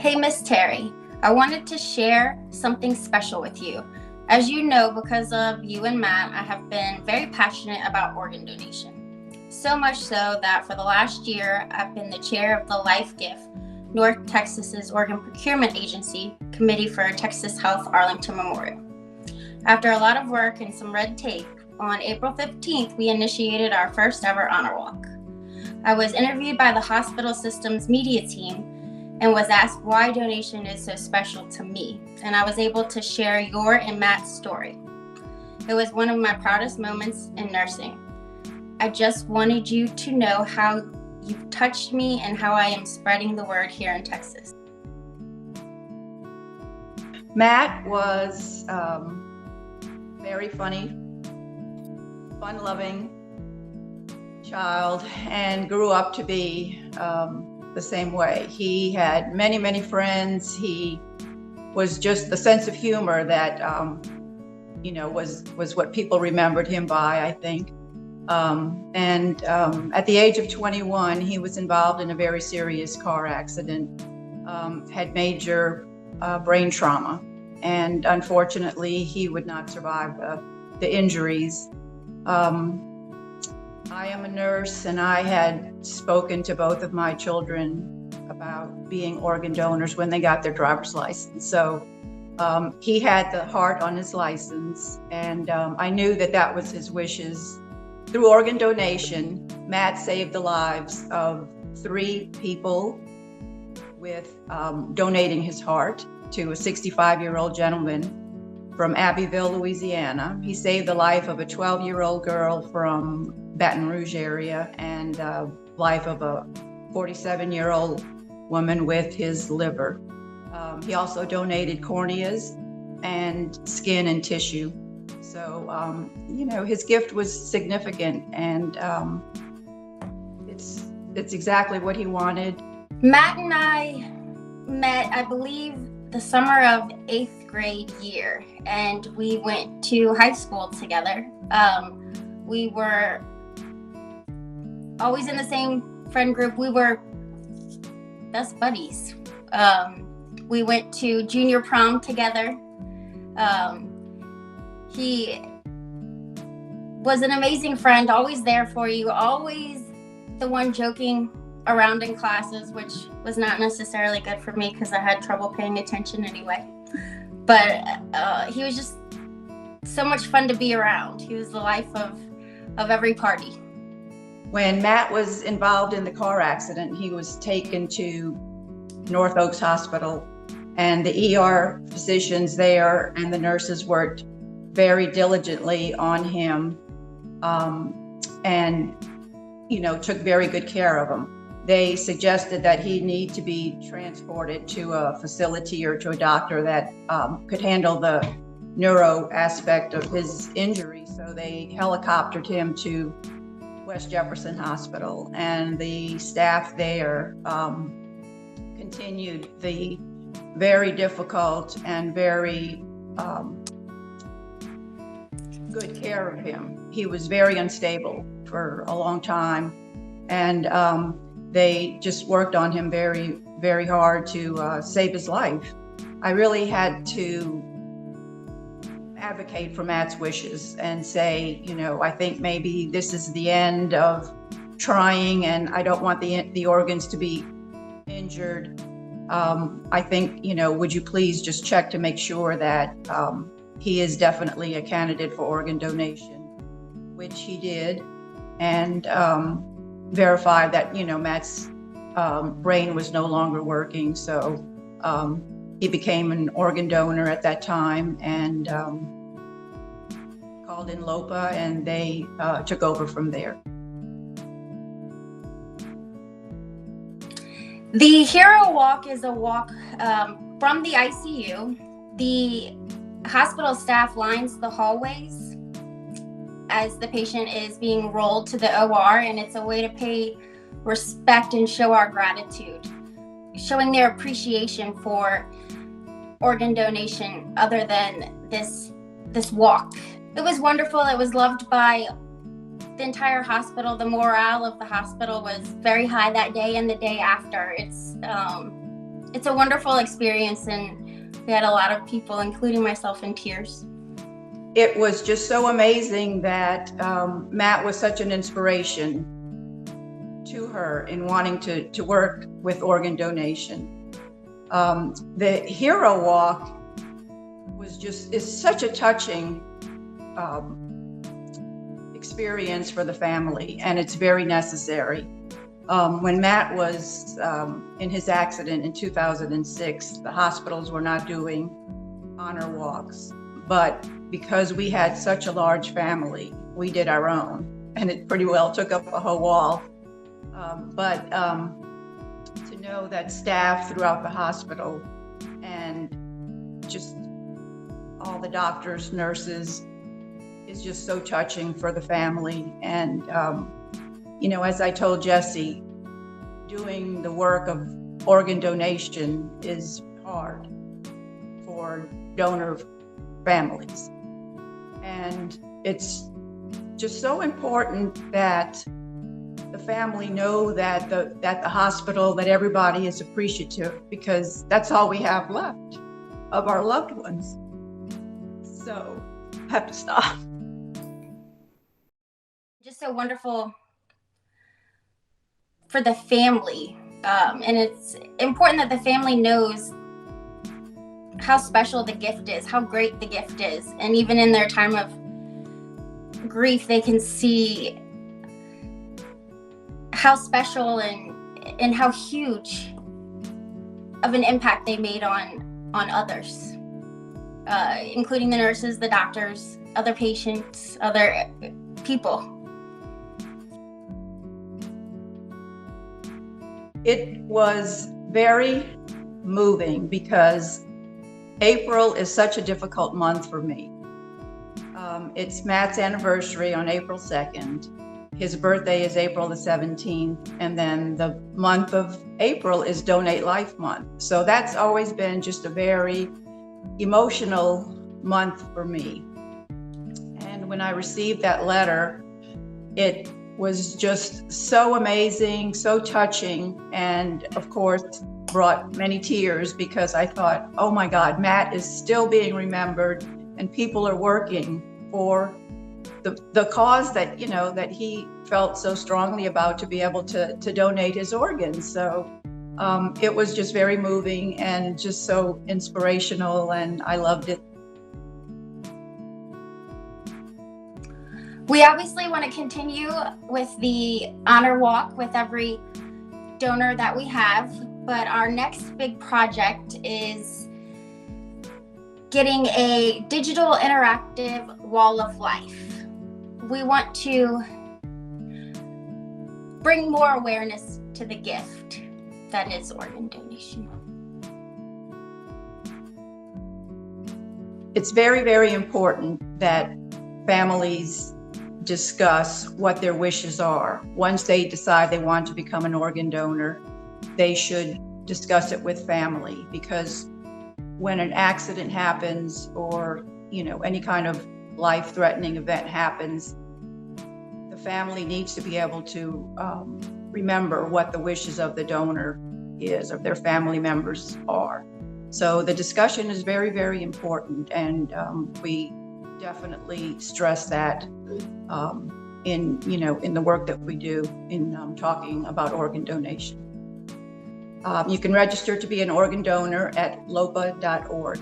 Hey, Miss Terry, I wanted to share something special with you. As you know, because of you and Matt, I have been very passionate about organ donation. So much so that for the last year, I've been the chair of the Life Gift, North Texas's Organ Procurement Agency Committee for Texas Health Arlington Memorial. After a lot of work and some red tape, on April 15th, we initiated our first ever honor walk. I was interviewed by the hospital system's media team and was asked why donation is so special to me, and I was able to share your and Matt's story. It was one of my proudest moments in nursing. I just wanted you to know how you've touched me and how I am spreading the word here in Texas. Matt was very funny, fun-loving child, and grew up to be the same way. He had many, many friends. He was just the sense of humor that, was what people remembered him by, I think. At the age of 21, he was involved in a very serious car accident, had major brain trauma, and unfortunately, he would not survive the injuries. I am a nurse, and I had spoken to both of my children about being organ donors when they got their driver's license. So he had the heart on his license, and I knew that that was his wishes. Through organ donation, Matt saved the lives of 3 people with donating his heart to a 65-year-old gentleman from Abbeville, Louisiana. He saved the life of a 12-year-old girl from Baton Rouge area, and life of a 47-year-old woman with his liver. He also donated corneas and skin and tissue. So, his gift was significant, and it's exactly what he wanted. Matt and I met, I believe, the summer of 8th grade year, and we went to high school together. We were always in the same friend group. We were best buddies. We went to junior prom together. He was an amazing friend, always there for you, always the one joking around in classes, which was not necessarily good for me because I had trouble paying attention anyway. But he was just so much fun to be around. He was the life of every party. When Matt was involved in the car accident, he was taken to North Oaks Hospital, and the ER physicians there and the nurses worked very diligently on him, and took very good care of him. They suggested that he need to be transported to a facility or to a doctor that could handle the neuro aspect of his injury. So they helicoptered him to West Jefferson Hospital, and the staff there continued the very difficult and very good care of him. He was very unstable for a long time, and they just worked on him very, very hard to save his life. I really had to advocate for Matt's wishes and say, I think maybe this is the end of trying, and I don't want the organs to be injured. I think, would you please just check to make sure that he is definitely a candidate for organ donation, which he did, and verified that, Matt's brain was no longer working. So he became an organ donor at that time, and called in LOPA, and they took over from there. The Hero Walk is a walk from the ICU. The hospital staff lines the hallways as the patient is being rolled to the OR, and it's a way to pay respect and show our gratitude, showing their appreciation for organ donation other than this walk. It was wonderful. It was loved by the entire hospital. The morale of the hospital was very high that day and the day after. it's a wonderful experience, and we had a lot of people, including myself, in tears. It was just so amazing that Matt was such an inspiration to her in wanting to work with organ donation. The Hero Walk is such a touching experience for the family, and it's very necessary. When Matt was in his accident in 2006, the hospitals were not doing honor walks, but because we had such a large family, we did our own, and it pretty well took up a whole wall. But to know that staff throughout the hospital and just all the doctors, nurses, is just so touching for the family. And, as I told Jesse, doing the work of organ donation is hard for donor families. And it's just so important that the family know that the hospital, that everybody is appreciative, because that's all we have left of our loved ones. So I have to stop. Just so wonderful for the family. And it's important that the family knows how special the gift is, how great the gift is. And even in their time of grief, they can see how special and how huge of an impact they made on others, including the nurses, the doctors, other patients, other people. It was very moving because April is such a difficult month for me. It's Matt's anniversary on April 2nd. His birthday is April the 17th. And then the month of April is Donate Life Month. So that's always been just a very emotional month for me. And when I received that letter, it was just so amazing, so touching, and of course brought many tears, because I thought, oh my God, Matt is still being remembered, and people are working for the cause that that he felt so strongly about, to be able to donate his organs. So it was just very moving and just so inspirational, and I loved it. We obviously want to continue with the honor walk with every donor that we have, but our next big project is getting a digital interactive wall of life. We want to bring more awareness to the gift that is organ donation. It's very, very important that families discuss what their wishes are. Once they decide they want to become an organ donor, they should discuss it with family, because when an accident happens, or any kind of life-threatening event happens, the family needs to be able to remember what the wishes of the donor is, of their family members are. So the discussion is very, very important, and we definitely stress that in the work that we do in talking about organ donation. You can register to be an organ donor at lopa.org.